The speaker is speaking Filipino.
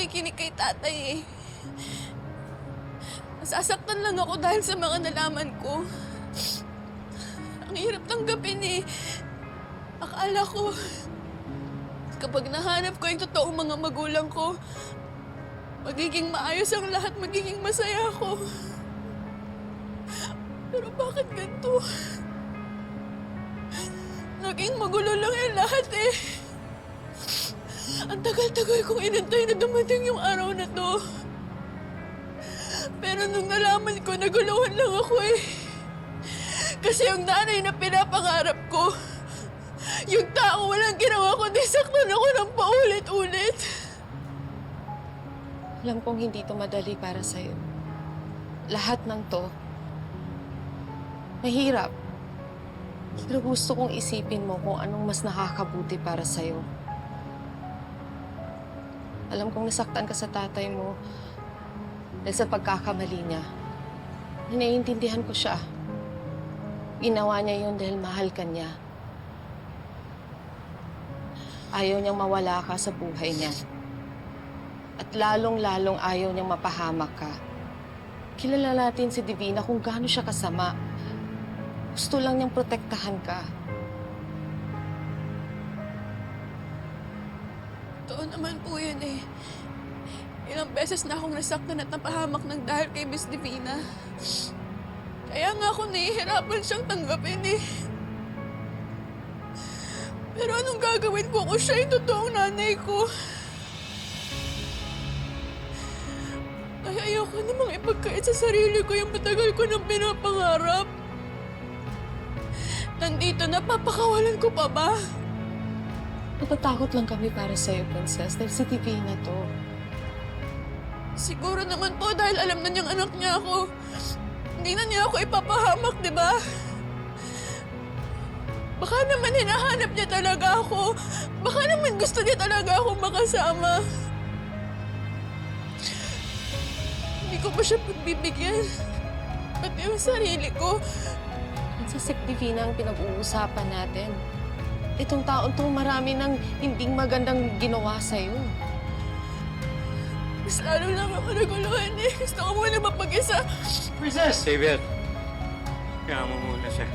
nakikinig kay tatay eh. Nasasaktan lang ako dahil sa mga nalaman ko. Ang hirap tanggapin eh. Akala ko, kapag nahanap ko yung totoong mga magulang ko, magiging maayos ang lahat, magiging masaya ako. Pero bakit ganito? Naging magulo lang yung lahat eh. Ang tagal-tagal kong inantay na dumating yung araw na to. Pero nung nalaman ko, naguluhan lang ako eh. Kasi yung nanay na pinapangarap ko, yung tao walang ginawa kundi saktan ako ng paulit-ulit. Alam kong hindi to madali para sa'yo. Lahat ng to, mahirap. Pero gusto kong isipin mo kung anong mas nakakabuti para sa'yo. Alam kong nasaktan ka sa tatay mo dahil sa pagkakamali niya. Naiintindihan ko siya. Ginawa niya yun dahil mahal ka niya. Ayaw niyang mawala ka sa buhay niya. At lalong-lalong ayaw niyang mapahamak ka. Kilala natin si Divina kung gaano siya kasama. Gusto lang niyang protektahan ka. Totoo naman po yun eh. Ilang beses na akong nasaktan at napahamak ng dahil kay Miss Divina. Kaya nga ako nahihirapan siyang tanggapin eh. Pero anong gagawin ko kung siya yung totoong nanay ko? Kaya ayoko namang ipagkait sa sarili ko yung matagal ko nang pinapangarap. Nandito na, papakawalan ko pa ba? Natatakot lang kami para sa'yo, Princess, dahil si Divina to. Siguro naman po dahil alam na niyang anak niya ako. Hindi na niya ako ipapahamak, di ba? Baka naman hinahanap niya talaga ako. Baka naman gusto niya talaga akong makasama. Hindi ko pa siya pagbibigyan. Pati yung sarili ko. Princess, si Divina ang pinag-uusapan natin. Itong taon to, marami ng hindi magandang ginawa sa'yo. Mas lalo lang ako naguluhan eh. Gusto ko muna mapag-isa. Princess! Xavier, kaya mo muna siya.